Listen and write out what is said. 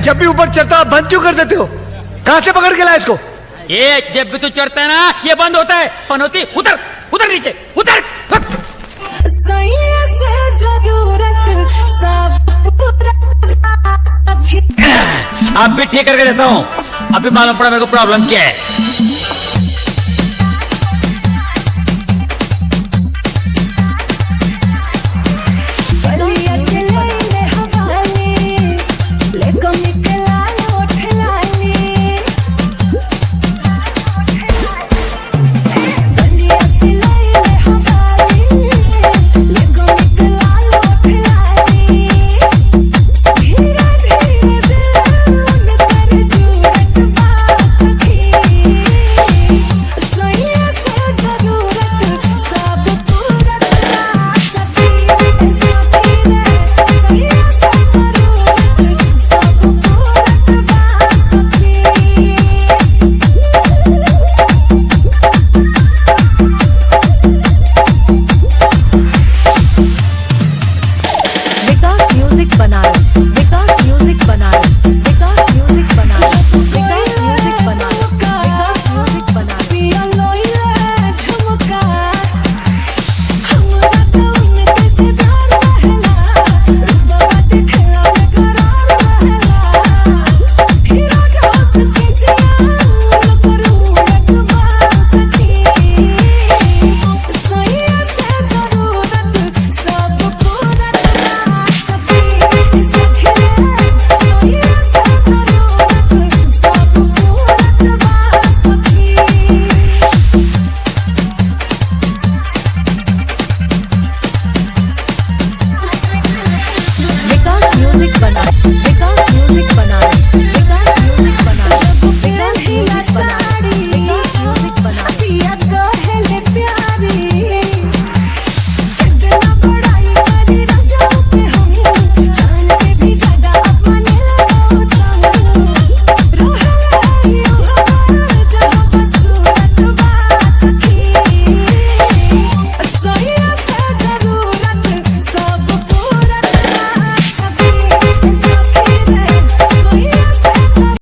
जब भी ऊपर चढ़ता हो बंद क्यों कर देते हो? कहां से पकड़ के लाया इसको? ये जब भी तू चढ़ता है ना ये बंद होता है। पनौती उतर उतर नीचे उतर। अब भी ठीक करके देता हूँ। अभी मालूम पड़ा मेरे को प्रॉब्लम क्या है।